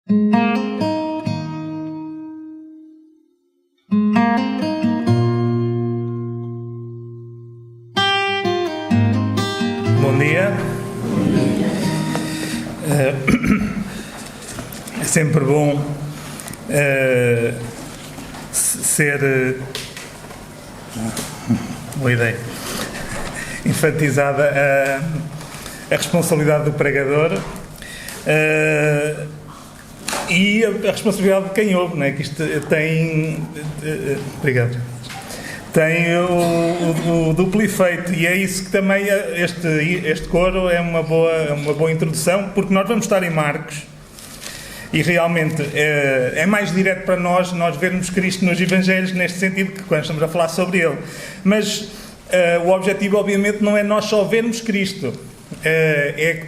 Bom dia. É sempre bom ser boa ideia, enfatizada a responsabilidade do pregador e a responsabilidade de quem ouve, não é? Que isto tem obrigado, tem o duplo efeito, e é isso que também este coro é uma boa introdução, porque nós vamos estar em Marcos e realmente é mais direto para nós vermos Cristo nos Evangelhos, neste sentido, que quando estamos a falar sobre Ele. Mas o objetivo, obviamente, não é nós só vermos Cristo,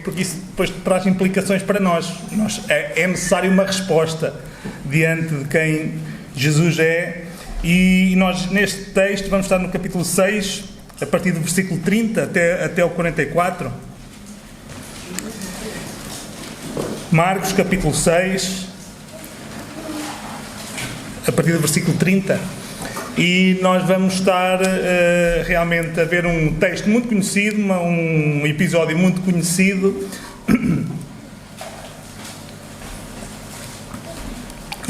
porque isso depois traz implicações para nós. É necessário uma resposta diante de quem Jesus é, e nós neste texto vamos estar no capítulo 6, a partir do versículo 30 até o 44. Marcos capítulo 6, a partir do versículo 30, e nós vamos estar realmente a ver um texto muito conhecido, um episódio muito conhecido,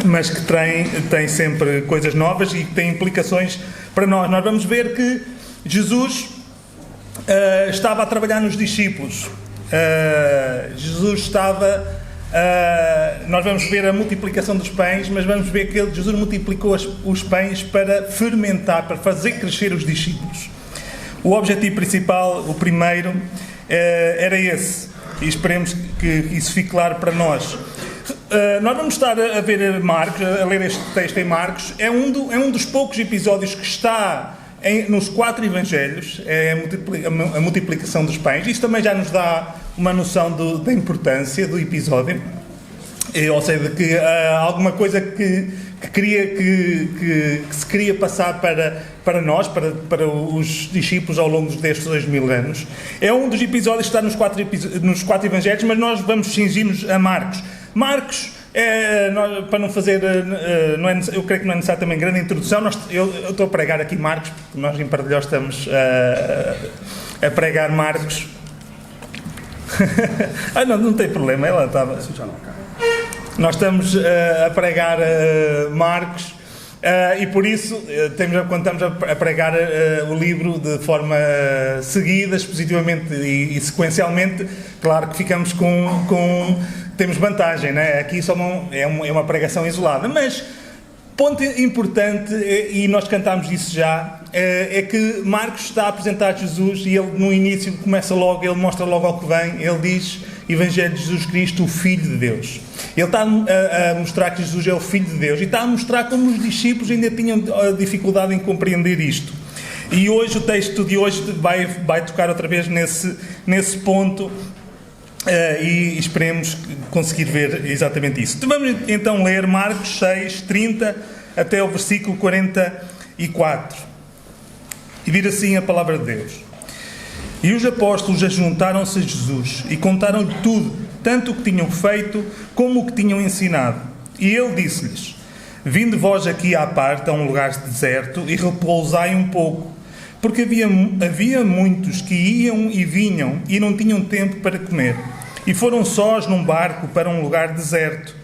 mas que tem sempre coisas novas e que tem implicações para nós. Nós vamos ver que Jesus estava a trabalhar nos discípulos. Jesus estava... nós vamos ver a multiplicação dos pães, mas vamos ver que Jesus multiplicou os pães para fermentar, para fazer crescer os discípulos. O objetivo principal, o primeiro, era esse, e esperemos que isso fique claro para nós. Nós vamos estar a ver Marcos, a ler este texto em Marcos. É um dos poucos episódios que está nos 4 Evangelhos, a multiplicação dos pães. Isso também já nos dá uma noção da importância do episódio, ou seja, de que alguma coisa que se queria passar para nós, para os discípulos ao longo destes 2000 anos. É um dos episódios que está nos 4 Evangelhos, mas nós vamos cingir-nos a Marcos. Marcos, para não fazer, eu creio que não é necessário também grande introdução. Eu estou a pregar aqui Marcos, porque nós em Pardelhós estamos a pregar Marcos. Não tem problema, ela estava... Nós estamos a pregar Marcos, e por isso, quando estamos a pregar o livro de forma seguida, expositivamente e sequencialmente, claro que ficamos temos vantagem, não é? Aqui só é uma pregação isolada, mas ponto importante, e nós cantámos isso já, é que Marcos está a apresentar Jesus, e ele no início ele mostra logo ao que vem. Ele diz: Evangelho de Jesus Cristo, o Filho de Deus. Ele está a mostrar que Jesus é o Filho de Deus, e está a mostrar como os discípulos ainda tinham dificuldade em compreender isto. E hoje, o texto de hoje vai tocar outra vez nesse ponto, e esperemos conseguir ver exatamente isso. Vamos então ler Marcos 6, 30 até o versículo 44. E diz assim a palavra de Deus: E os apóstolos ajuntaram-se a Jesus e contaram-lhe tudo, tanto o que tinham feito como o que tinham ensinado. E ele disse-lhes: Vinde vós aqui à parte, a um lugar deserto, e repousai um pouco, porque havia muitos que iam e vinham e não tinham tempo para comer. E foram sós num barco para um lugar deserto.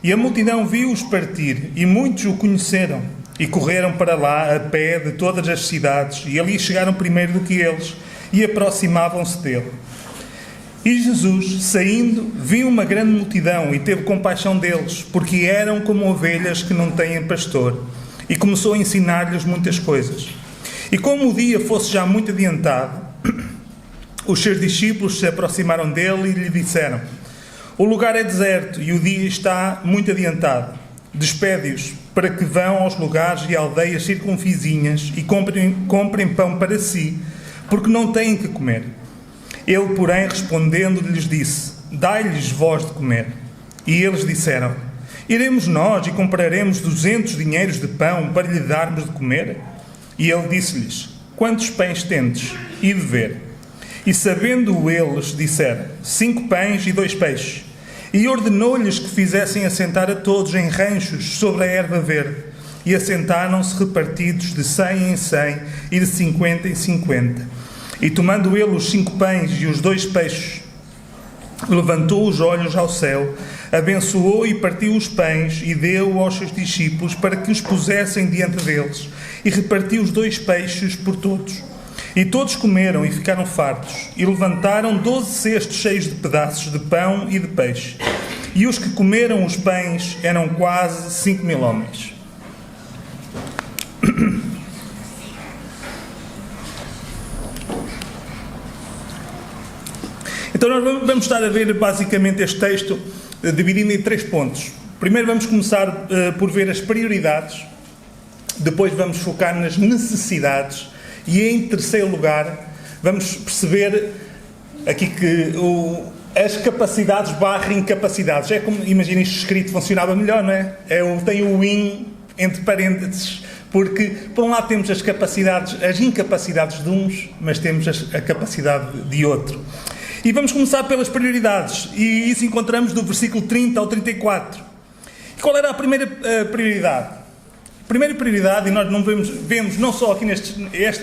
E a multidão viu-os partir, e muitos o conheceram, e correram para lá a pé de todas as cidades, e ali chegaram primeiro do que eles, e aproximavam-se dele. E Jesus, saindo, viu uma grande multidão e teve compaixão deles, porque eram como ovelhas que não têm pastor, e começou a ensinar-lhes muitas coisas. E como o dia fosse já muito adiantado, os seus discípulos se aproximaram dele e lhe disseram: O lugar é deserto e o dia está muito adiantado. Despede-os para que vão aos lugares e aldeias circunvizinhas e comprem pão para si, porque não têm que comer. Ele, porém, respondendo, lhes disse: Dai-lhes vós de comer. E eles disseram: Iremos nós e compraremos 200 dinheiros de pão para lhe darmos de comer? E ele disse-lhes: Quantos pães tendes? E de ver. E sabendo eles, disseram: 5 pães e 2 peixes. E ordenou-lhes que fizessem assentar a todos em ranchos sobre a erva verde. E assentaram-se repartidos de 100 em 100 e de 50 em 50. E tomando ele os 5 pães e os 2 peixes, levantou os olhos ao céu, abençoou e partiu os pães e deu aos seus discípulos para que os pusessem diante deles, e repartiu os 2 peixes por todos. E todos comeram e ficaram fartos, e levantaram 12 cestos cheios de pedaços de pão e de peixe. E os que comeram os pães eram quase 5.000 homens. Então nós vamos estar a ver basicamente este texto dividido em 3 pontos. Primeiro vamos começar por ver as prioridades, depois vamos focar nas necessidades e em terceiro lugar vamos perceber aqui que as capacidades / incapacidades. É como, imagina, isto escrito funcionava melhor, não é? Tem o in entre parênteses, porque por um lado temos as capacidades, as incapacidades de uns, mas temos a capacidade de outro. E vamos começar pelas prioridades, e isso encontramos do versículo 30 ao 34. E qual era a primeira prioridade? A primeira prioridade, e nós não vemos não só aqui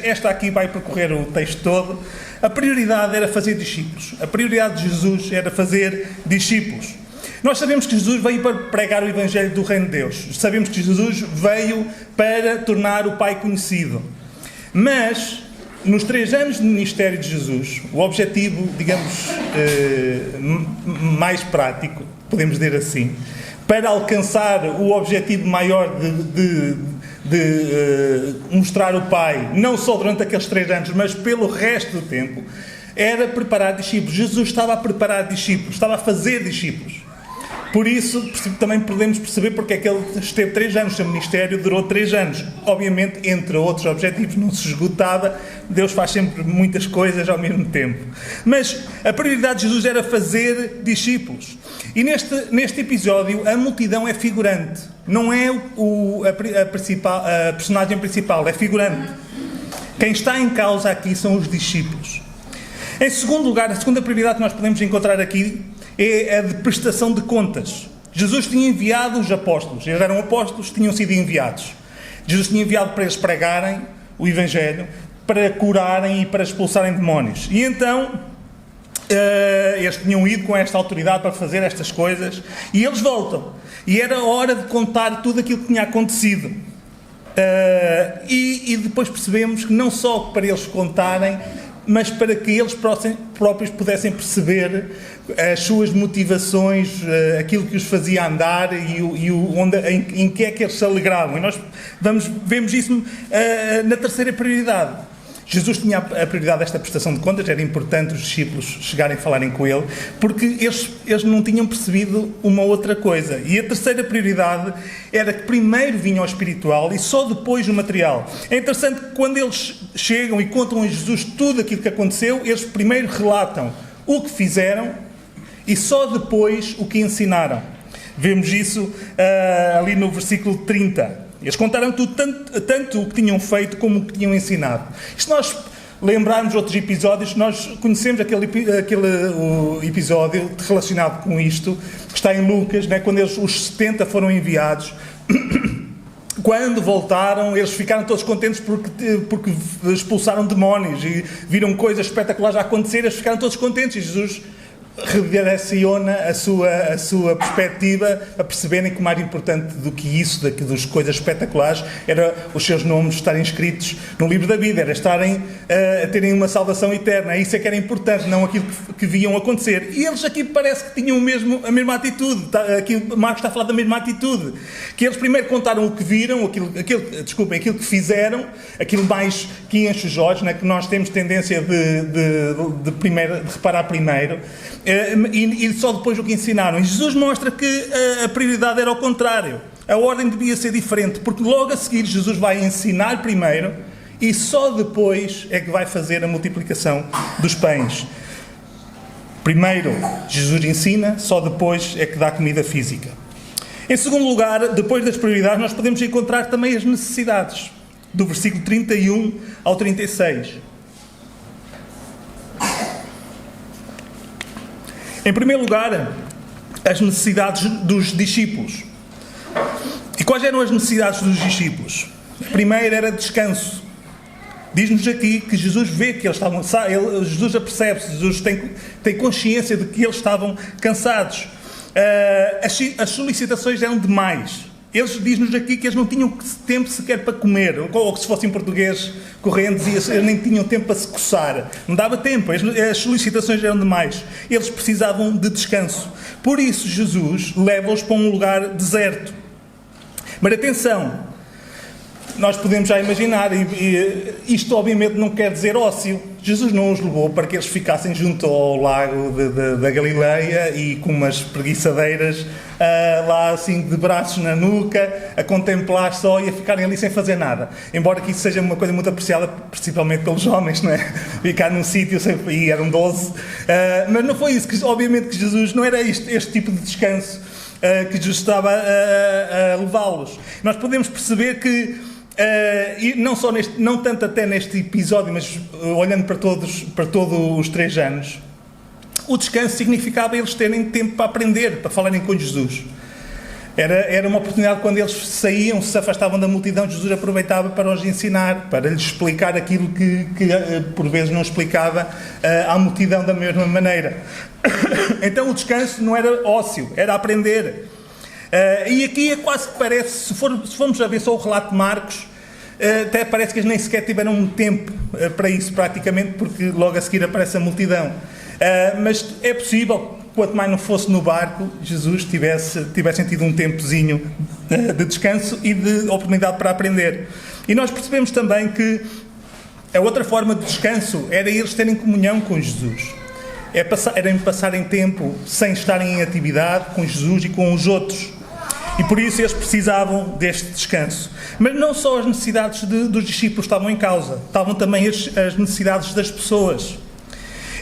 esta aqui vai percorrer o texto todo, a prioridade era fazer discípulos. A prioridade de Jesus era fazer discípulos. Nós sabemos que Jesus veio para pregar o Evangelho do Reino de Deus. Sabemos que Jesus veio para tornar o Pai conhecido. Mas nos 3 anos de ministério de Jesus, o objetivo, digamos, mais prático, podemos dizer assim, para alcançar o objetivo maior de mostrar o Pai, não só durante aqueles 3 anos, mas pelo resto do tempo, era preparar discípulos. Jesus estava a preparar discípulos, estava a fazer discípulos. Por isso, também podemos perceber porque é que ele esteve 3 anos, o seu ministério durou 3 anos. Obviamente, entre outros objetivos, não se esgotava. Deus faz sempre muitas coisas ao mesmo tempo. Mas a prioridade de Jesus era fazer discípulos. E neste episódio, a multidão é figurante. Não é a personagem principal, é figurante. Quem está em causa aqui são os discípulos. Em segundo lugar, a segunda prioridade que nós podemos encontrar aqui é a de prestação de contas. Jesus tinha enviado os apóstolos. Eles eram apóstolos, tinham sido enviados. Jesus tinha enviado para eles pregarem o Evangelho, para curarem e para expulsarem demónios. E então, eles tinham ido com esta autoridade para fazer estas coisas, e eles voltam. E era hora de contar tudo aquilo que tinha acontecido. E depois percebemos que não só para eles contarem, mas para que eles próprios pudessem perceber as suas motivações, aquilo que os fazia andar em que é que eles se alegravam. E nós vemos isso na terceira prioridade. Jesus tinha a prioridade desta prestação de contas, era importante os discípulos chegarem a falarem com ele, porque eles não tinham percebido uma outra coisa. E a terceira prioridade era que primeiro vinha o espiritual e só depois o material. É interessante que quando eles chegam e contam a Jesus tudo aquilo que aconteceu, eles primeiro relatam o que fizeram e só depois o que ensinaram. Vemos isso ali no versículo 30. Eles contaram tudo, tanto o que tinham feito como o que tinham ensinado. E se nós lembrarmos outros episódios, nós conhecemos aquele episódio relacionado com isto, que está em Lucas, né, quando os 70 foram enviados. Quando voltaram, eles ficaram todos contentes porque expulsaram demónios e viram coisas espetaculares a acontecer, eles ficaram todos contentes e Jesus redireciona a sua perspectiva a perceberem que o mais importante do que isso, das coisas espetaculares, era os seus nomes estarem escritos no livro da vida, era estarem a terem uma salvação eterna. Isso é que era importante, não aquilo que viam acontecer. E eles aqui parece que tinham a mesma atitude. Aqui Marcos está a falar da mesma atitude, que eles primeiro contaram o que viram, aquilo que fizeram, aquilo mais que enche os olhos, né, que nós temos tendência de reparar primeiro, e só depois o que ensinaram. E Jesus mostra que a prioridade era ao contrário. A ordem devia ser diferente, porque logo a seguir Jesus vai ensinar primeiro e só depois é que vai fazer a multiplicação dos pães. Primeiro Jesus ensina, só depois é que dá comida física. Em segundo lugar, depois das prioridades, nós podemos encontrar também as necessidades, do versículo 31 ao 36. Em primeiro lugar, as necessidades dos discípulos. E quais eram as necessidades dos discípulos? A primeira era descanso. Diz-nos aqui que Jesus vê que eles estavam... Jesus apercebe-se, Jesus tem consciência de que eles estavam cansados. As solicitações eram demais. Diz-nos aqui que eles não tinham tempo sequer para comer, ou que se fossem português correndo, eles nem tinham tempo para se coçar. Não dava tempo, as solicitações eram demais. Eles precisavam de descanso. Por isso, Jesus leva-os para um lugar deserto. Mas atenção, nós podemos já imaginar, e isto obviamente não quer dizer ócio. Jesus não os levou para que eles ficassem junto ao lago da Galileia e com umas preguiçadeiras lá assim de braços na nuca, a contemplar só e a ficarem ali sem fazer nada. Embora que isso seja uma coisa muito apreciada, principalmente pelos homens, não é? Ficar num sítio, e eram 12. Mas não foi isso, obviamente que Jesus não era este tipo de descanso que Jesus estava a levá-los. Nós podemos perceber que e não tanto até neste episódio, mas olhando para todos os 3 anos, o descanso significava eles terem tempo para aprender, para falarem com Jesus. Era uma oportunidade. Quando eles saíam, se afastavam da multidão, Jesus aproveitava para os ensinar, para lhes explicar aquilo que por vezes não explicava à multidão da mesma maneira. Então o descanso não era ócio, era aprender. E aqui é quase que parece, se formos a ver só o relato de Marcos, até parece que eles nem sequer tiveram um tempo para isso, praticamente, porque logo a seguir aparece a multidão. Mas é possível, quanto mais não fosse no barco, Jesus tivessem tido um tempozinho de descanso e de oportunidade para aprender. E nós percebemos também que a outra forma de descanso era eles terem comunhão com Jesus. Era passarem tempo sem estarem em atividade com Jesus e com os outros. E por isso eles precisavam deste descanso. Mas não só as necessidades dos discípulos estavam em causa, estavam também as necessidades das pessoas.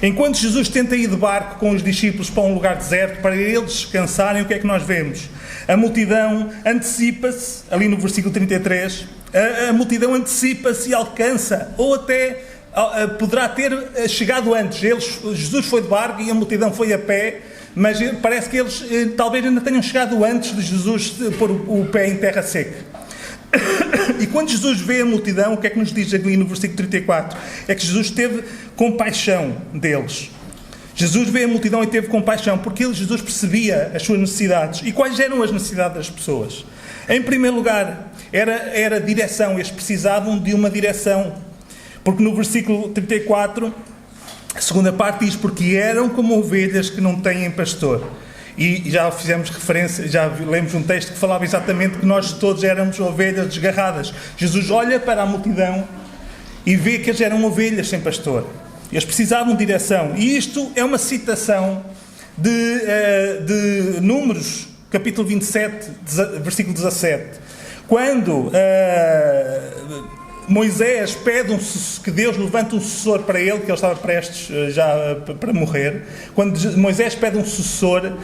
Enquanto Jesus tenta ir de barco com os discípulos para um lugar deserto, para eles descansarem, o que é que nós vemos? A multidão antecipa-se, ali no versículo 33, a multidão antecipa-se e alcança, ou até poderá ter chegado antes. Jesus foi de barco e a multidão foi a pé, mas parece que eles talvez ainda tenham chegado antes de Jesus pôr o pé em terra seca. E quando Jesus vê a multidão, o que é que nos diz ali no versículo 34? É que Jesus teve compaixão deles. Jesus vê a multidão e teve compaixão, porque Jesus percebia as suas necessidades. E quais eram as necessidades das pessoas? Em primeiro lugar, era direção. Eles precisavam de uma direção. Porque no versículo 34, a segunda parte diz: porque eram como ovelhas que não têm pastor. E já fizemos referência, já lemos um texto que falava exatamente que nós todos éramos ovelhas desgarradas. Jesus olha para a multidão e vê que eles eram ovelhas sem pastor. Eles precisavam de direção. E isto é uma citação de Números, capítulo 27, versículo 17. Quando Moisés pede que Deus levante um sucessor para ele, que ele estava prestes já para morrer. Quando Moisés pede um sucessor,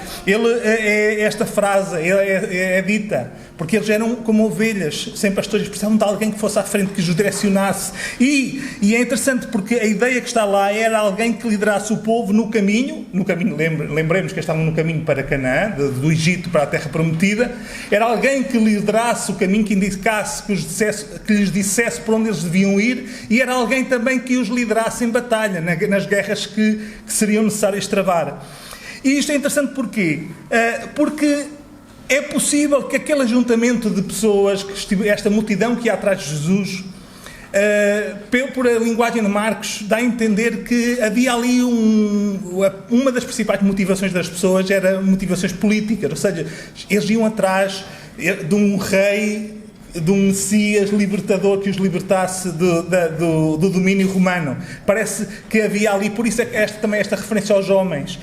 esta frase é dita, porque eles eram como ovelhas sem pastores, precisavam de alguém que fosse à frente, que os direcionasse. E é interessante porque a ideia que está lá era alguém que liderasse o povo no caminho, lembremos que eles estavam no caminho para Canaã, do Egito para a Terra Prometida. Era alguém que liderasse o caminho, que indicasse, que lhes dissesse para onde eles deviam ir, e era alguém também que os liderasse em batalha, nas guerras que seriam necessárias travar. E isto é interessante porquê? Porque é possível que aquele ajuntamento de pessoas, esta multidão que ia atrás de Jesus, por a linguagem de Marcos, dá a entender que havia ali uma das principais motivações das pessoas era motivações políticas, ou seja, eles iam atrás de um rei, de um Messias libertador que os libertasse do domínio romano. Parece que havia ali, por isso também esta referência aos homens.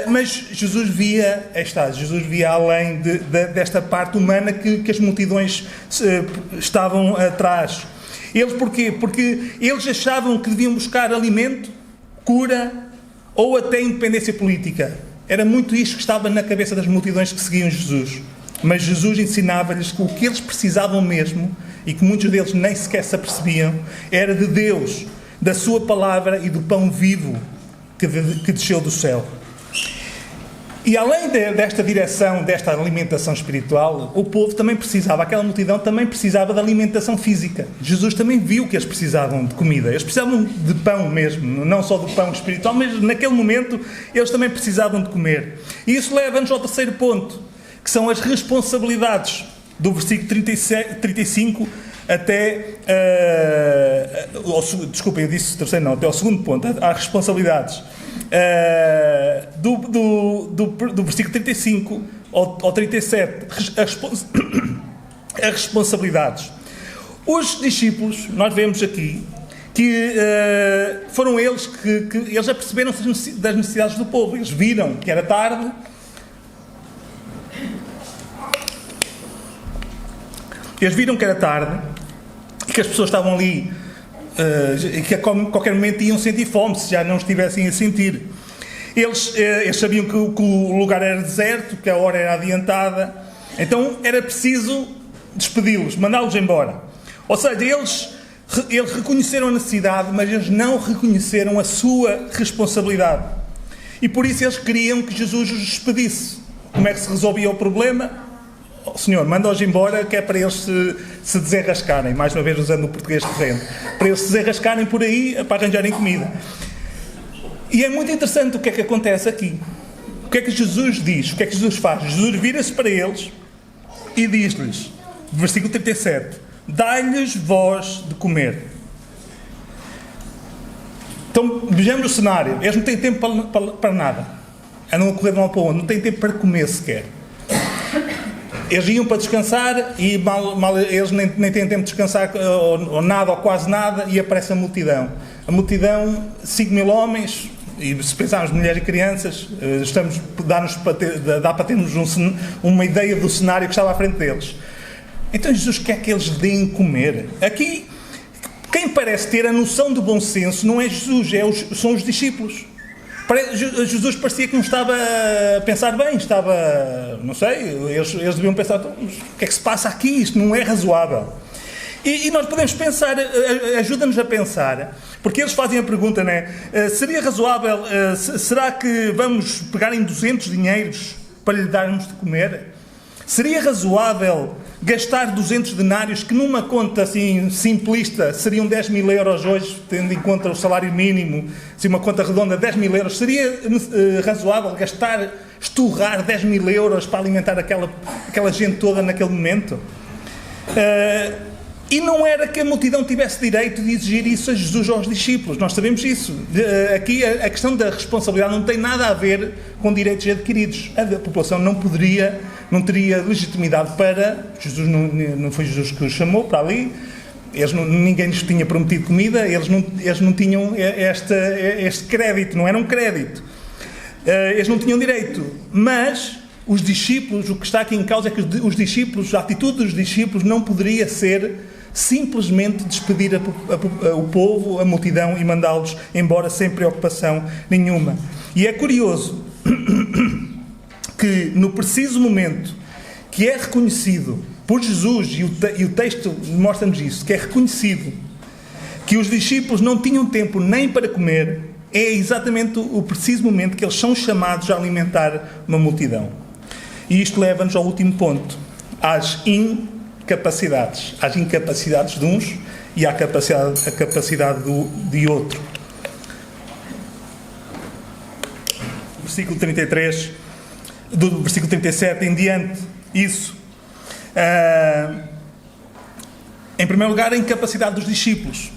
Mas Jesus via além desta parte humana que as multidões estavam atrás. Eles porquê? Porque eles achavam que deviam buscar alimento, cura ou até independência política. Era muito isto que estava na cabeça das multidões que seguiam Jesus. Mas Jesus ensinava-lhes que o que eles precisavam mesmo, e que muitos deles nem sequer se apercebiam, era de Deus, da sua palavra e do pão vivo que desceu do céu. E além desta direção, desta alimentação espiritual, o povo também precisava, aquela multidão também precisava de alimentação física. Jesus também viu que eles precisavam de comida, eles precisavam de pão mesmo, não só de pão espiritual, mas naquele momento eles também precisavam de comer. E isso leva-nos ao terceiro ponto, que são as responsabilidades, do versículo 35 até... desculpem, eu disse terceiro não, até ao segundo ponto, há responsabilidades. Do versículo 35 ao 37, as responsabilidades. Os discípulos, nós vemos aqui, que foram eles que eles já perceberam das necessidades do povo. Eles viram que era tarde, e que as pessoas estavam ali, e que a qualquer momento iam sentir fome, se já não estivessem a sentir. Eles sabiam que o lugar era deserto, que a hora era adiantada, então era preciso despedi-los, mandá-los embora. Ou seja, eles reconheceram a necessidade, mas eles não reconheceram a sua responsabilidade. E por isso eles queriam que Jesus os despedisse. Como é que se resolvia o problema? Oh, Senhor, manda-os embora, que é para eles se desenrascarem, mais uma vez usando o português terreno, para eles se desenrascarem por aí, para arranjarem comida. E é muito interessante o que é que acontece aqui. O que é que Jesus diz? O que é que Jesus faz? Jesus vira-se para eles e diz-lhes, versículo 37, dai-lhes vós de comer. Então, vejamos o cenário. Eles não têm tempo para nada. Andam a correr de um lado para o outro, não têm tempo para comer sequer. Eles iam para descansar e mal eles nem têm tempo de descansar, ou nada, ou quase nada, e aparece a multidão. A multidão, 5.000 homens, e se pensarmos mulheres e crianças, dá para termos uma ideia do cenário que estava à frente deles. Então Jesus quer que eles deem comer. Aqui, quem parece ter a noção do bom senso não é Jesus, são os discípulos. Jesus parecia que não estava a pensar bem, não sei, eles deviam pensar, o que é que se passa aqui? Isto não é razoável. E nós podemos pensar, ajuda-nos a pensar, porque eles fazem a pergunta, não é? Seria razoável, será que vamos pegar em 200 dinheiros para lhe darmos de comer? Seria razoável gastar 200 denários, que numa conta assim simplista seriam 10.000 euros hoje, tendo em conta o salário mínimo, se uma conta redonda, 10.000 euros, seria razoável esturrar 10.000 euros para alimentar aquela gente toda naquele momento? E não era que a multidão tivesse direito de exigir isso a Jesus ou aos discípulos, nós sabemos isso. Aqui a questão da responsabilidade não tem nada a ver com direitos adquiridos. A população não teria legitimidade para... Jesus não foi Jesus que os chamou para ali, ninguém lhes tinha prometido comida, eles não tinham este crédito, não era um crédito. Eles não tinham direito, mas os discípulos, o que está aqui em causa é que os discípulos, a atitude dos discípulos não poderia ser simplesmente despedir o povo, a multidão, e mandá-los embora sem preocupação nenhuma. E é curioso que no preciso momento que é reconhecido por Jesus, e o texto mostra-nos isso, que é reconhecido que os discípulos não tinham tempo nem para comer, é exatamente o preciso momento que eles são chamados a alimentar uma multidão. E isto leva-nos ao último ponto, às incapacidades de uns e à capacidade de outro. Versículo 33, do versículo 37 em diante, isso. Em primeiro lugar, a incapacidade dos discípulos.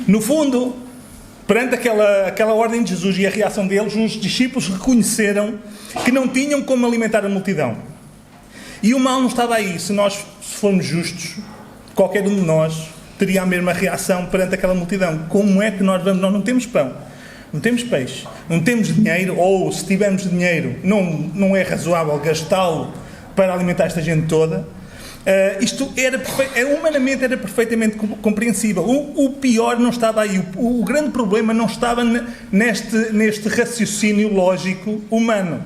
No fundo, perante aquela ordem de Jesus e a reação deles, os discípulos reconheceram que não tinham como alimentar a multidão. E o mal não estava aí. Se formos justos, qualquer um de nós teria a mesma reação perante aquela multidão. Como é que nós vamos? Nós não temos pão, não temos peixe, não temos dinheiro, ou se tivermos dinheiro, não é razoável gastá-lo para alimentar esta gente toda. Isto humanamente era perfeitamente compreensível. O pior não estava aí. O grande problema não estava neste raciocínio lógico humano.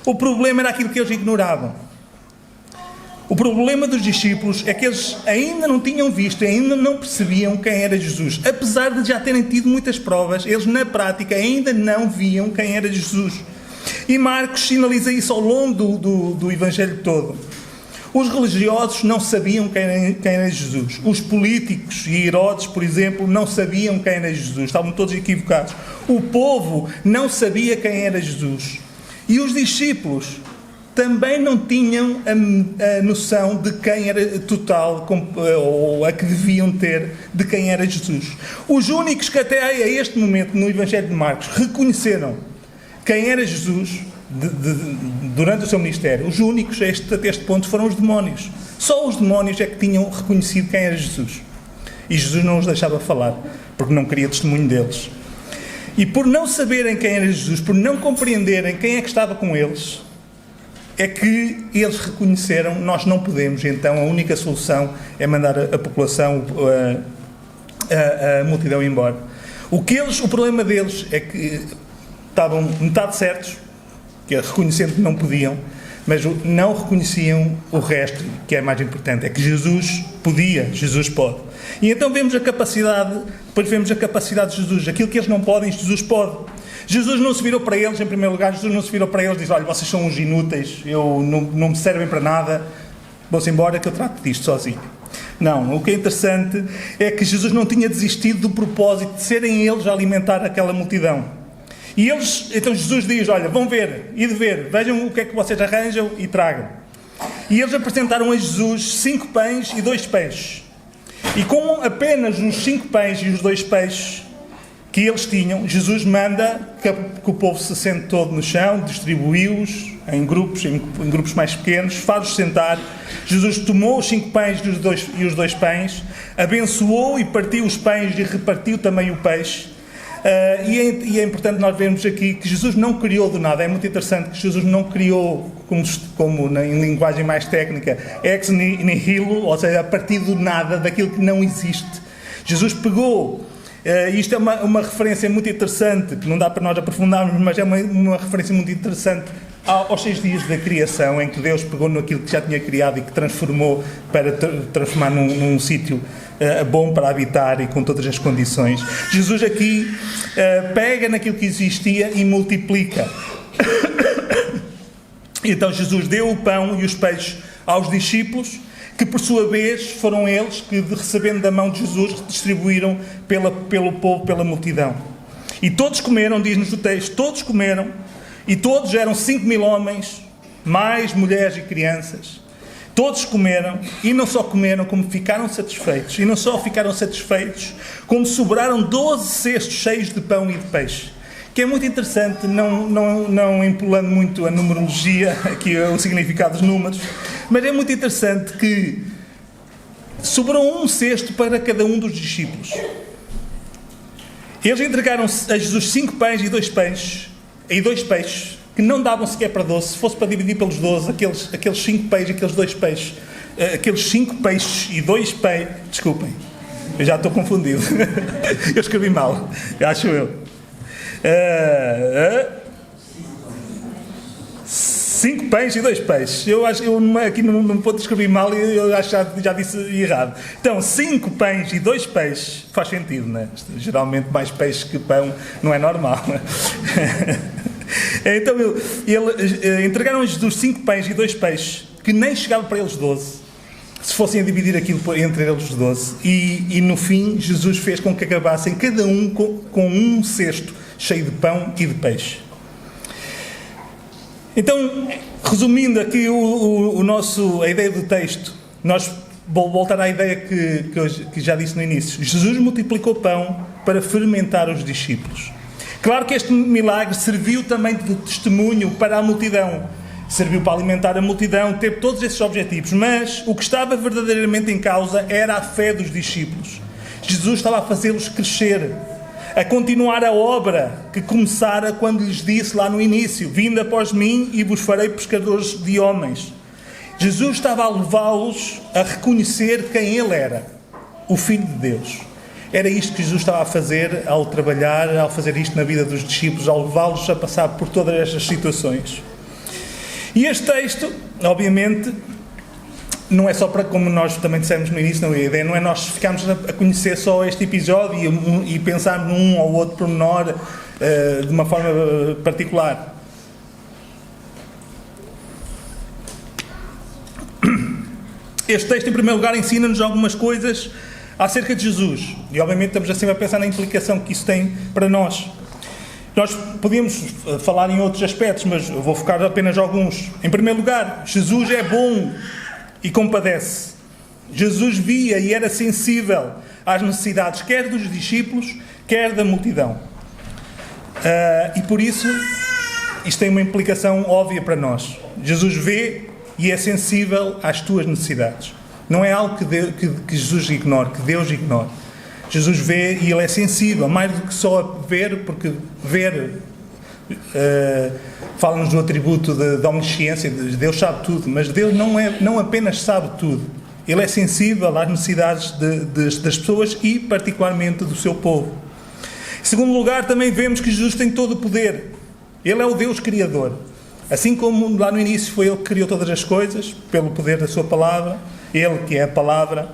O problema era aquilo que eles ignoravam. O problema dos discípulos é que eles ainda não tinham visto, ainda não percebiam quem era Jesus. Apesar de já terem tido muitas provas, eles na prática ainda não viam quem era Jesus. E Marcos sinaliza isso ao longo do Evangelho todo. Os religiosos não sabiam quem era Jesus. Os políticos e Herodes, por exemplo, não sabiam quem era Jesus. Estavam todos equivocados. O povo não sabia quem era Jesus. E os discípulos também não tinham a noção de quem era total, ou a que deviam ter, de quem era Jesus. Os únicos que até a este momento, no Evangelho de Marcos, reconheceram quem era Jesus durante o seu ministério, os únicos até este ponto foram os demónios. Só os demónios é que tinham reconhecido quem era Jesus. E Jesus não os deixava falar, porque não queria testemunho deles. E por não saberem quem era Jesus, por não compreenderem quem é que estava com eles, é que eles reconheceram: nós não podemos, então a única solução é mandar a população, a multidão embora. O problema deles é que estavam metade certos, que reconhecendo que não podiam, mas não reconheciam o resto, que é mais importante, é que Jesus podia, Jesus pode. E então vemos a capacidade de Jesus, aquilo que eles não podem, Jesus pode. Jesus não se virou para eles, em primeiro lugar, Jesus não se virou para eles e disse: olha, vocês são uns inúteis, não me servem para nada, vão-se embora que eu trato disto sozinho. Não, o que é interessante é que Jesus não tinha desistido do propósito de serem eles a alimentar aquela multidão. E então Jesus diz: olha, vão ver, e de ver, vejam o que é que vocês arranjam e tragam. E eles apresentaram a Jesus 5 pães e 2 peixes. E com apenas os 5 pães e os 2 peixes que eles tinham, Jesus manda que o povo se sente todo no chão, distribuiu-os em grupos mais pequenos, faz-os sentar. Jesus tomou os 5 pães e os 2 pães, abençoou e partiu os pães e repartiu também o peixe. E é importante nós vermos aqui que Jesus não criou do nada. É muito interessante que Jesus não criou, como em linguagem mais técnica, ex nihilo, ou seja, a partir do nada, daquilo que não existe. Jesus pegou, isto é uma referência muito interessante, que não dá para nós aprofundarmos, mas é uma referência muito interessante aos 6 dias da criação, em que Deus pegou naquilo que já tinha criado e que transformou para transformar num sítio bom para habitar e com todas as condições. Jesus aqui pega naquilo que existia e multiplica. Então Jesus deu o pão e os peixes aos discípulos, que por sua vez foram eles que, recebendo da mão de Jesus, distribuíram pelo povo, pela multidão. E todos comeram, diz-nos o texto, todos comeram, e todos eram 5.000 homens, mais mulheres e crianças. Todos comeram, e não só comeram, como ficaram satisfeitos. E não só ficaram satisfeitos, como sobraram 12 cestos cheios de pão e de peixe. Que é muito interessante, não empolando muito a numerologia, aqui o significado dos números, mas é muito interessante que sobrou um cesto para cada um dos discípulos. Eles entregaram a Jesus 5 pães e 2 peixes, que não davam sequer para 12. Se fosse para dividir pelos 12, aqueles 5 peixes e aqueles 2 peixes, aqueles 5 peixes e 2 peixes, desculpem, eu já estou confundido, eu escrevi mal, acho eu. 5 pães e 2 peixes. Eu aqui não vou escrever mal e eu acho que já disse errado. Então, 5 pães e 2 peixes faz sentido, não é? Geralmente mais peixe que pão não é normal, não é? Então entregaram a Jesus 5 pães e 2 peixes, que nem chegava para eles 12, se fossem a dividir aquilo entre eles os 12. E no fim Jesus fez com que acabassem cada um com um cesto cheio de pão e de peixe. Então, resumindo aqui a ideia do texto, vou voltar à ideia que já disse no início. Jesus multiplicou pão para fermentar os discípulos. Claro que este milagre serviu também de testemunho para a multidão. Serviu para alimentar a multidão, teve todos esses objetivos. Mas o que estava verdadeiramente em causa era a fé dos discípulos. Jesus estava a fazê-los crescer, a continuar a obra que começara quando lhes disse lá no início: vinde após mim e vos farei pescadores de homens. Jesus estava a levá-los a reconhecer quem Ele era, o Filho de Deus. Era isto que Jesus estava a fazer ao trabalhar, ao fazer isto na vida dos discípulos, ao levá-los a passar por todas estas situações. E este texto, obviamente, não é só para, como nós também dissemos no início, a ideia não é nós ficarmos a conhecer só este episódio e pensar num ou outro pormenor de uma forma particular. Este texto, em primeiro lugar, ensina-nos algumas coisas acerca de Jesus. E, obviamente, estamos sempre a pensar na implicação que isso tem para nós. Nós podíamos falar em outros aspectos, mas eu vou focar apenas alguns. Em primeiro lugar, Jesus é bom e compadece. Jesus via e era sensível às necessidades, quer dos discípulos, quer da multidão. E por isso, isto tem uma implicação óbvia para nós. Jesus vê e é sensível às tuas necessidades. Não é algo que Jesus ignore, que Deus ignore. Jesus vê e Ele é sensível, mais do que só ver, porque ver fala-nos do atributo da omnisciência, de Deus sabe tudo, mas Deus não apenas sabe tudo. Ele é sensível às necessidades das pessoas e particularmente do seu povo. Em segundo lugar, também vemos que Jesus tem todo o poder. Ele é o Deus Criador. Assim como lá no início foi Ele que criou todas as coisas, pelo poder da sua palavra, Ele que é a palavra,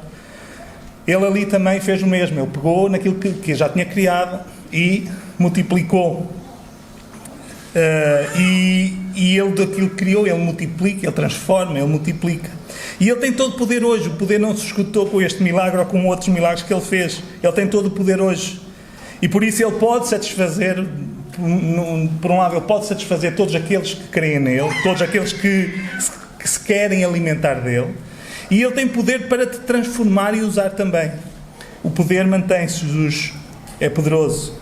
Ele ali também fez o mesmo. Ele pegou naquilo que já tinha criado e multiplicou. E Ele daquilo que criou, Ele multiplica, Ele transforma, Ele multiplica. E Ele tem todo o poder hoje. O poder não se esgotou com este milagre ou com outros milagres que Ele fez. Ele tem todo o poder hoje. E por isso Ele pode satisfazer, por um lado, Ele pode satisfazer todos aqueles que creem nele, todos aqueles que se querem alimentar dele. E Ele tem poder para te transformar e usar também. O poder mantém-se, Jesus é poderoso.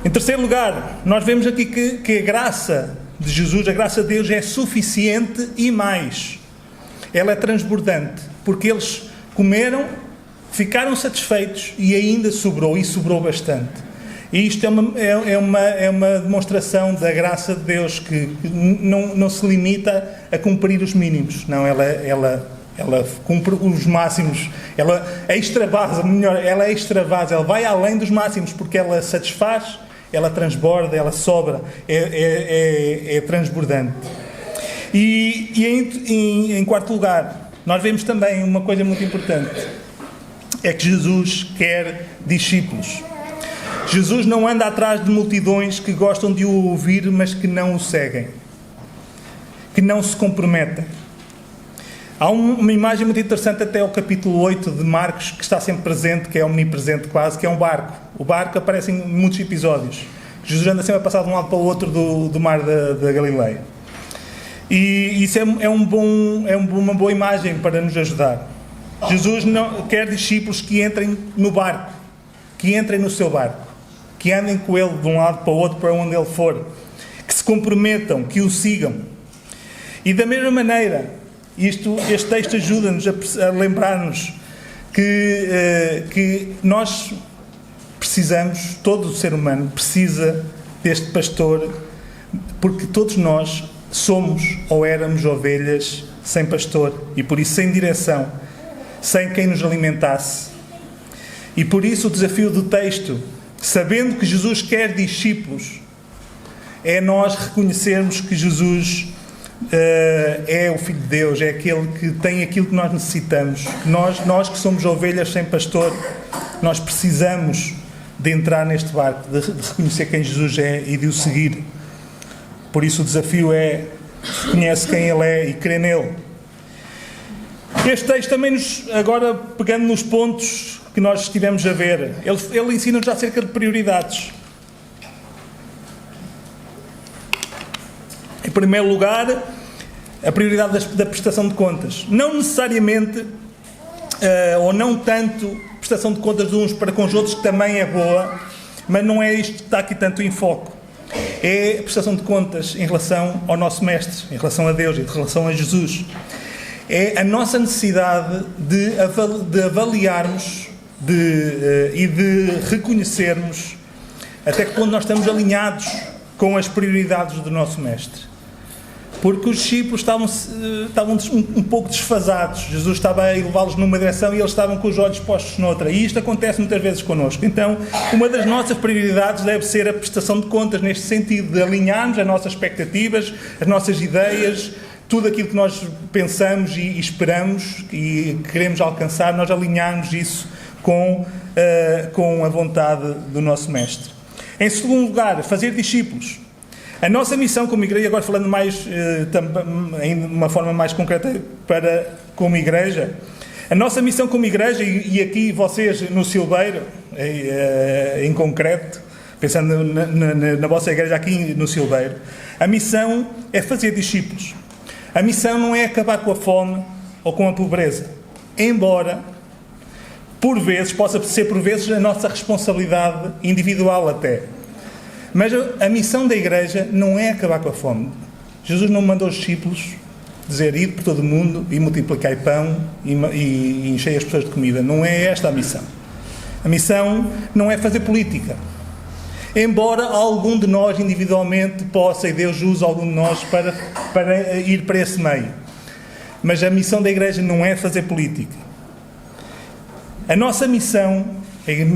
Em terceiro lugar, nós vemos aqui que a graça de Jesus, a graça de Deus é suficiente e mais. Ela é transbordante, porque eles comeram, ficaram satisfeitos e ainda sobrou, e sobrou bastante. E isto é uma demonstração da graça de Deus, que não se limita a cumprir os mínimos. Não, ela cumpre os máximos, ela extravasa, ela vai além dos máximos, porque ela satisfaz, ela transborda, ela sobra, é transbordante. E em quarto lugar, nós vemos também uma coisa muito importante, é que Jesus quer discípulos. Jesus não anda atrás de multidões que gostam de o ouvir, mas que não o seguem, que não se comprometem. Há uma imagem muito interessante até ao capítulo 8 de Marcos, que está sempre presente, que é omnipresente quase, que é um barco. O barco aparece em muitos episódios. Jesus anda sempre a passar de um lado para o outro do mar da Galileia. E isso é uma boa imagem para nos ajudar. Jesus não quer discípulos que entrem no barco, que entrem no seu barco, que andem com ele de um lado para o outro, para onde ele for, que se comprometam, que o sigam. E da mesma maneira, este texto ajuda-nos a lembrar-nos que nós precisamos, todo o ser humano precisa deste pastor, porque todos nós somos ou éramos ovelhas sem pastor e por isso sem direção, sem quem nos alimentasse. E por isso o desafio do texto, sabendo que Jesus quer discípulos, é nós reconhecermos que Jesus é o Filho de Deus, é aquele que tem aquilo que nós necessitamos. Nós que somos ovelhas sem pastor, nós precisamos de entrar neste barco, de reconhecer quem Jesus é e de o seguir. Por isso o desafio é: reconhece quem Ele é e crê nele. Este texto também agora pegando nos pontos que nós estivemos a ver, ele ensina-nos acerca de prioridades. Em primeiro lugar, a prioridade da prestação de contas. Não necessariamente, ou não tanto, prestação de contas de uns para com os outros, que também é boa, mas não é isto que está aqui tanto em foco. É a prestação de contas em relação ao nosso Mestre, em relação a Deus e em relação a Jesus. É a nossa necessidade de avaliarmos e de reconhecermos até que ponto nós estamos alinhados com as prioridades do nosso Mestre. Porque os discípulos estavam um pouco desfasados. Jesus estava a levá-los numa direção e eles estavam com os olhos postos noutra. E isto acontece muitas vezes connosco. Então, uma das nossas prioridades deve ser a prestação de contas, neste sentido, de alinharmos as nossas expectativas, as nossas ideias, tudo aquilo que nós pensamos e esperamos e queremos alcançar, nós alinharmos isso com a vontade do nosso Mestre. Em segundo lugar, fazer discípulos. A nossa missão como igreja, agora falando mais, de uma forma mais concreta como igreja, a nossa missão como igreja, e aqui vocês no Silveiro, em concreto, pensando na vossa igreja aqui no Silveiro, a missão é fazer discípulos. A missão não é acabar com a fome ou com a pobreza, embora, por vezes, possa ser por vezes a nossa responsabilidade individual até. Mas a missão da igreja não é acabar com a fome. Jesus não mandou os discípulos dizer: ide por todo o mundo e multiplicai pão e enchei as pessoas de comida. Não é esta a missão. A missão não é fazer política. Embora algum de nós individualmente possa, e Deus usa algum de nós para ir para esse meio. Mas a missão da igreja não é fazer política. A nossa missão,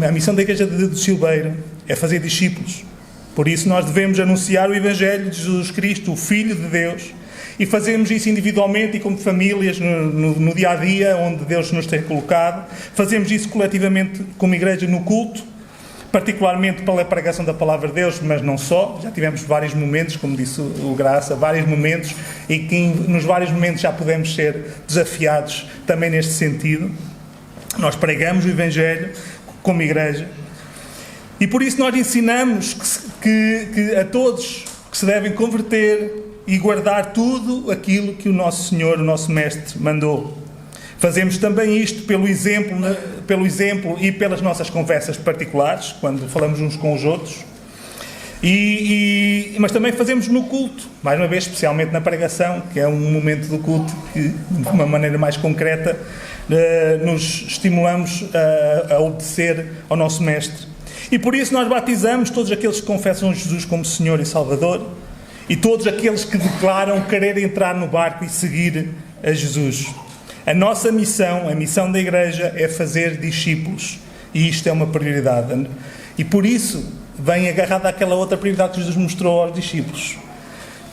a missão da igreja do Silveiro, é fazer discípulos. Por isso nós devemos anunciar o Evangelho de Jesus Cristo, o Filho de Deus, e fazemos isso individualmente e como famílias, no dia-a-dia, onde Deus nos tem colocado. Fazemos isso coletivamente como igreja no culto, particularmente pela pregação da Palavra de Deus, mas não só. Já tivemos vários momentos, como disse o Graça, vários momentos, e que nos vários momentos já podemos ser desafiados também neste sentido. Nós pregamos o Evangelho como igreja, e por isso nós ensinamos que a todos que se devem converter e guardar tudo aquilo que o nosso Senhor, o nosso Mestre, mandou. Fazemos também isto pelo exemplo e pelas nossas conversas particulares, quando falamos uns com os outros, mas também fazemos no culto, mais uma vez, especialmente na pregação, que é um momento do culto que, de uma maneira mais concreta, nos estimulamos a obedecer ao nosso Mestre. E por isso nós batizamos todos aqueles que confessam Jesus como Senhor e Salvador, e todos aqueles que declaram querer entrar no barco e seguir a Jesus. A nossa missão, a missão da igreja, é fazer discípulos. E isto é uma prioridade. E por isso vem agarrada àquela outra prioridade que Jesus mostrou aos discípulos.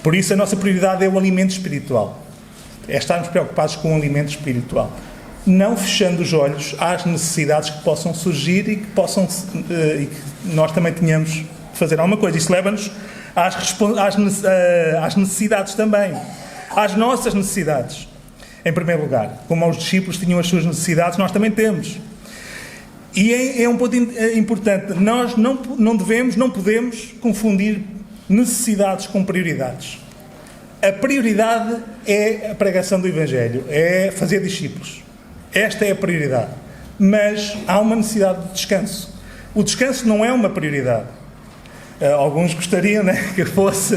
Por isso a nossa prioridade é o alimento espiritual. É estarmos preocupados com o alimento espiritual. Não fechando os olhos às necessidades que possam surgir e que nós também tenhamos de fazer alguma coisa. Isso leva-nos às necessidades também. Às nossas necessidades. Em primeiro lugar, como os discípulos tinham as suas necessidades, nós também temos. E é um ponto importante. Nós não podemos confundir necessidades com prioridades. A prioridade é a pregação do Evangelho, é fazer discípulos. Esta é a prioridade. Mas há uma necessidade de descanso. O descanso não é uma prioridade. Alguns gostariam, né, que fosse,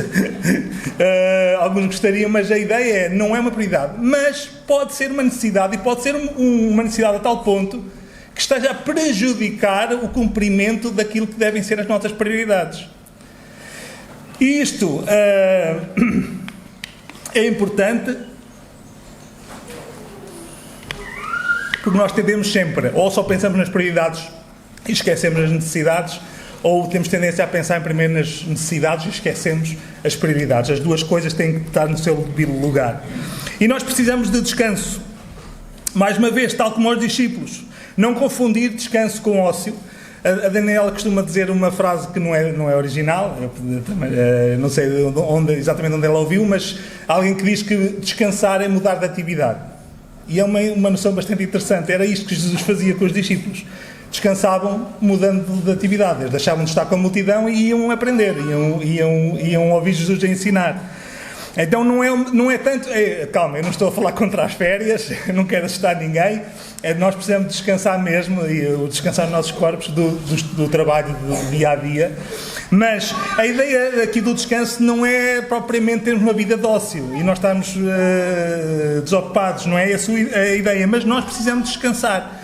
alguns gostariam, mas a ideia não é uma prioridade, mas pode ser uma necessidade, e pode ser uma necessidade a tal ponto que esteja a prejudicar o cumprimento daquilo que devem ser as nossas prioridades. E isto é importante porque nós tendemos sempre, ou só pensamos nas prioridades e esquecemos as necessidades, ou temos tendência a pensar primeiro nas necessidades e esquecemos as prioridades. As duas coisas têm que estar no seu devido lugar. E nós precisamos de descanso. Mais uma vez, tal como os discípulos, não confundir descanso com ócio. A Daniela costuma dizer uma frase que não é original, eu não sei exatamente onde ela ouviu, mas alguém que diz que descansar é mudar de atividade. E é uma noção bastante interessante. Era isto que Jesus fazia com os discípulos. Descansavam mudando de atividade. Eles deixavam de estar com a multidão e iam aprender, iam ouvir Jesus a ensinar. Então não é tanto... calma, eu não estou a falar contra as férias, não quero assustar ninguém. Nós precisamos descansar mesmo, e descansar os nossos corpos do trabalho do dia-a-dia. Mas a ideia aqui do descanso não é propriamente termos uma vida de ócio e nós estarmos desocupados, não é essa a ideia, mas nós precisamos descansar.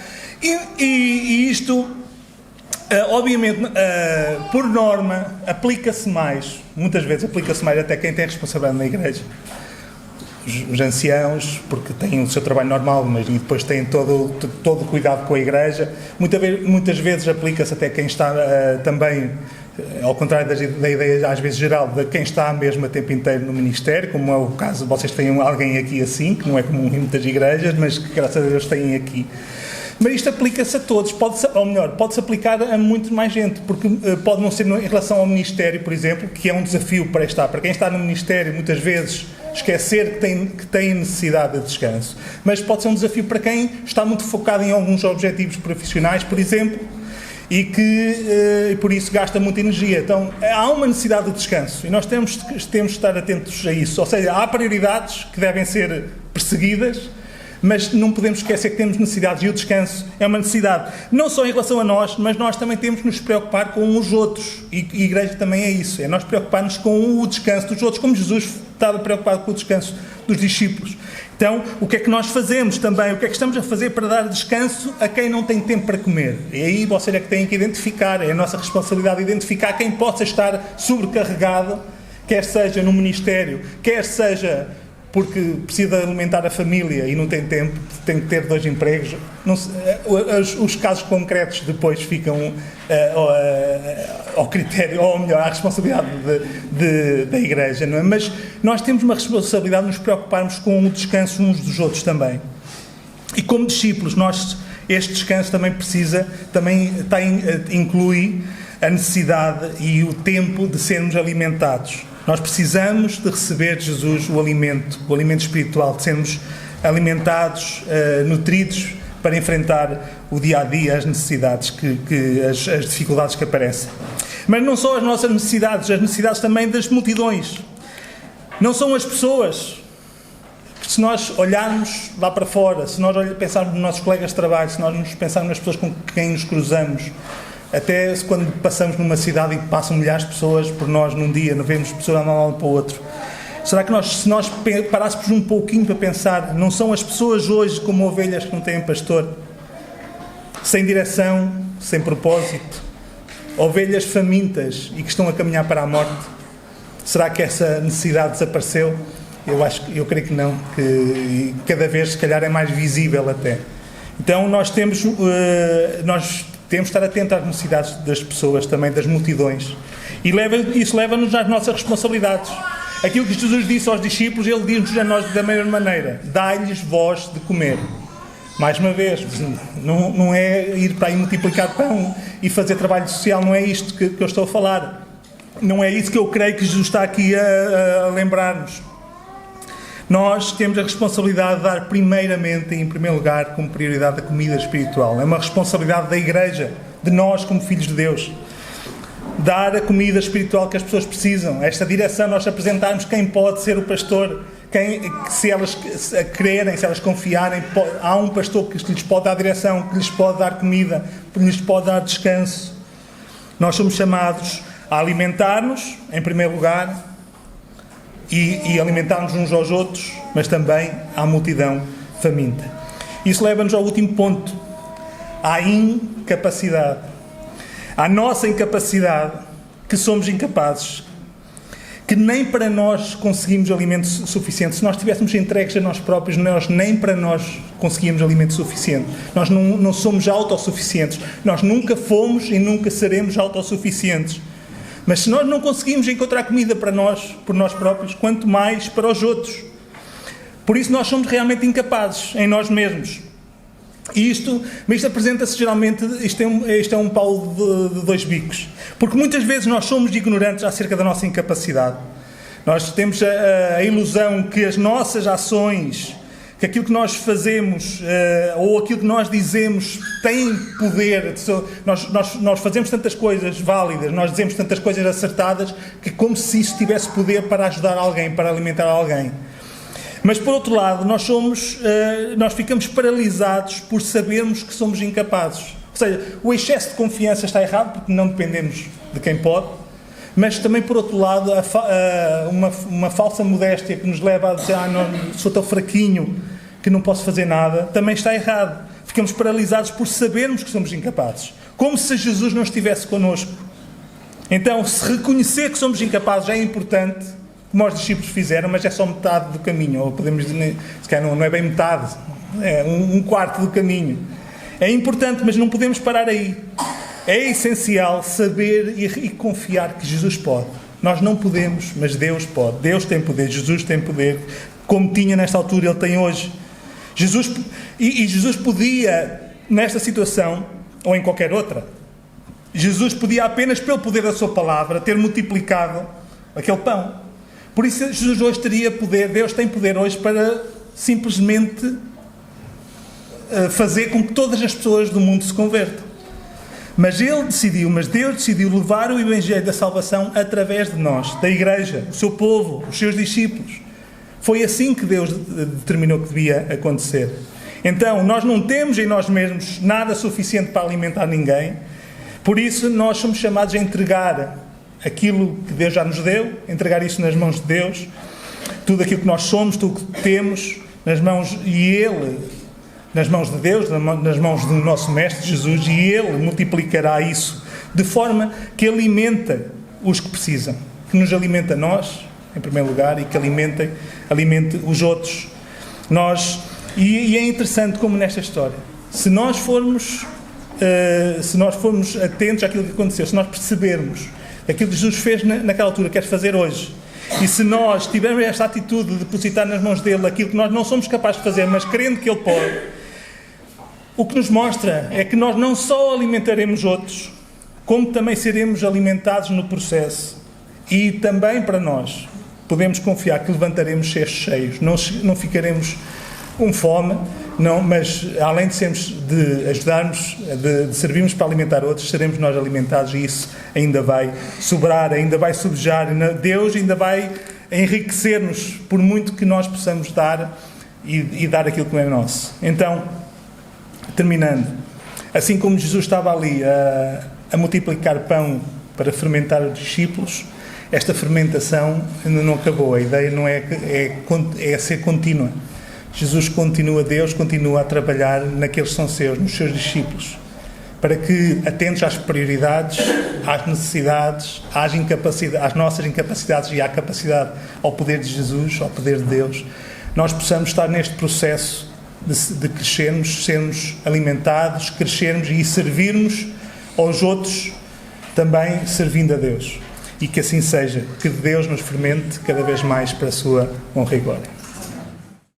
E isto, obviamente, por norma, aplica-se mais, muitas vezes aplica-se mais até quem tem responsabilidade na igreja. Os anciãos, porque têm o seu trabalho normal, mas depois têm todo o cuidado com a igreja. Muitas vezes aplica-se até quem está também, ao contrário da ideia às vezes geral, de quem está mesmo a tempo inteiro no ministério, como é o caso, vocês têm alguém aqui assim, que não é comum em muitas igrejas, mas que graças a Deus têm aqui. Mas isto aplica-se a todos, pode-se aplicar a muito mais gente, porque pode não ser em relação ao ministério, por exemplo, que é um desafio para quem está no ministério, muitas vezes, esquecer que tem necessidade de descanso. Mas pode ser um desafio para quem está muito focado em alguns objetivos profissionais, por exemplo, e que por isso gasta muita energia. Então, há uma necessidade de descanso e nós temos de estar atentos a isso. Ou seja, há prioridades que devem ser perseguidas, mas não podemos esquecer que temos necessidades, e o descanso é uma necessidade, não só em relação a nós, mas nós também temos que nos preocupar com os outros, e a igreja também é isso, é nós preocuparmos com o descanso dos outros, como Jesus estava preocupado com o descanso dos discípulos. Então, o que é que nós fazemos também? O que é que estamos a fazer para dar descanso a quem não tem tempo para comer? E aí vocês é que têm que identificar, é a nossa responsabilidade identificar quem possa estar sobrecarregado, quer seja no ministério, quer seja porque precisa alimentar a família e não tem tempo, tem que ter 2 empregos. Não sei, os casos concretos depois ficam ao critério, ou melhor, à responsabilidade da Igreja, não é? Mas nós temos uma responsabilidade de nos preocuparmos com o descanso uns dos outros também. E como discípulos, este descanso também inclui a necessidade e o tempo de sermos alimentados. Nós precisamos de receber de Jesus o alimento espiritual, de sermos alimentados, nutridos, para enfrentar o dia-a-dia, as necessidades, as dificuldades que aparecem. Mas não só as nossas necessidades, as necessidades também das multidões. Não são as pessoas. Se nós olharmos lá para fora, se nós pensarmos nos nossos colegas de trabalho, se nós pensarmos nas pessoas com quem nos cruzamos, até quando passamos numa cidade e passam milhares de pessoas por nós num dia, não vemos pessoas andando de um lado para o outro. Será que se nós parássemos um pouquinho para pensar, não são as pessoas hoje como ovelhas que não têm pastor? Sem direção, sem propósito? Ovelhas famintas e que estão a caminhar para a morte? Será que essa necessidade desapareceu? Eu creio que não, que cada vez se calhar é mais visível até. Então nós temos de estar atentos às necessidades das pessoas, também das multidões. E isso leva-nos às nossas responsabilidades. Aquilo que Jesus disse aos discípulos, Ele diz-nos a nós da mesma maneira: dai-lhes vós de comer. Mais uma vez, não é ir para aí multiplicar pão e fazer trabalho social, não é isto que eu estou a falar. Não é isso que eu creio que Jesus está aqui a lembrar-nos. Nós temos a responsabilidade de dar primeiramente, em primeiro lugar, como prioridade a comida espiritual. É uma responsabilidade da Igreja, de nós como filhos de Deus. Dar a comida espiritual que as pessoas precisam. Esta direção, nós apresentarmos quem pode ser o pastor, se elas quererem, se elas confiarem, há um pastor que lhes pode dar direção, que lhes pode dar comida, que lhes pode dar descanso. Nós somos chamados a alimentar-nos, em primeiro lugar, e alimentar-nos uns aos outros, mas também à multidão faminta. Isso leva-nos ao último ponto, à incapacidade. À nossa incapacidade, que somos incapazes, que nem para nós conseguimos alimento suficiente. Se nós estivéssemos entregues a nós próprios, nem para nós conseguimos alimento suficiente. Nós não somos autossuficientes. Nós nunca fomos e nunca seremos autossuficientes. Mas se nós não conseguimos encontrar comida para nós, por nós próprios, quanto mais para os outros. Por isso nós somos realmente incapazes em nós mesmos. E isto apresenta-se geralmente, isto é um pau de 2 bicos. Porque muitas vezes nós somos ignorantes acerca da nossa incapacidade. Nós temos a ilusão que as nossas ações, que aquilo que nós fazemos ou aquilo que nós dizemos tem poder. Nós fazemos tantas coisas válidas, nós dizemos tantas coisas acertadas, que como se isso tivesse poder para ajudar alguém, para alimentar alguém. Mas por outro lado, nós ficamos paralisados por sabermos que somos incapazes. Ou seja, o excesso de confiança está errado, porque não dependemos de quem pode, mas também por outro lado, uma falsa modéstia que nos leva a dizer: não, sou tão fraquinho que não posso fazer nada, também está errado. Ficamos paralisados por sabermos que somos incapazes, como se Jesus não estivesse connosco. Então, se reconhecer que somos incapazes é importante, como os discípulos fizeram, mas é só metade do caminho, ou podemos dizer, se calhar não é bem metade, é um quarto do caminho. É importante, mas não podemos parar aí. É essencial saber e confiar que Jesus pode. Nós não podemos, mas Deus pode. Deus tem poder, Jesus tem poder, como tinha nesta altura, Ele tem hoje. Jesus podia nesta situação, ou em qualquer outra, Jesus podia apenas, pelo poder da sua palavra, ter multiplicado aquele pão. Por isso Jesus hoje teria poder, Deus tem poder hoje para simplesmente fazer com que todas as pessoas do mundo se convertam. Mas Deus decidiu levar o Evangelho da salvação através de nós, da Igreja, o seu povo, os seus discípulos. Foi assim que Deus determinou que devia acontecer. Então, nós não temos em nós mesmos nada suficiente para alimentar ninguém, por isso nós somos chamados a entregar aquilo que Deus já nos deu, entregar isso nas mãos de Deus, tudo aquilo que nós somos, tudo o que temos, nas mãos, e Ele, nas mãos de Deus, nas mãos do nosso Mestre Jesus, e Ele multiplicará isso de forma que alimenta os que precisam, que nos alimenta a nós, em primeiro lugar, e que alimente os outros. E é interessante como nesta história, se nós formos atentos àquilo que aconteceu, se nós percebermos aquilo que Jesus fez naquela altura, quer fazer hoje, e se nós tivermos esta atitude de depositar nas mãos dele aquilo que nós não somos capazes de fazer, mas crendo que ele pode, o que nos mostra é que nós não só alimentaremos outros, como também seremos alimentados no processo. E também para nós podemos confiar que levantaremos cestos cheios, não ficaremos com fome, não, mas além de ajudarmos, de servirmos para alimentar outros, seremos nós alimentados, e isso ainda vai sobrar, ainda vai sobejar. Deus ainda vai enriquecer-nos por muito que nós possamos dar e dar aquilo que não é nosso. Então, terminando, assim como Jesus estava ali a multiplicar pão para fermentar os discípulos, esta fermentação ainda não acabou. A ideia não é ser contínua. Deus continua a trabalhar naqueles que são seus, nos seus discípulos, para que, atentos às prioridades, às necessidades, às nossas incapacidades e à capacidade, ao poder de Jesus, ao poder de Deus, nós possamos estar neste processo de crescermos, sermos alimentados, crescermos e servirmos aos outros, também servindo a Deus. E que assim seja, que Deus nos fermente cada vez mais para a sua honra e glória.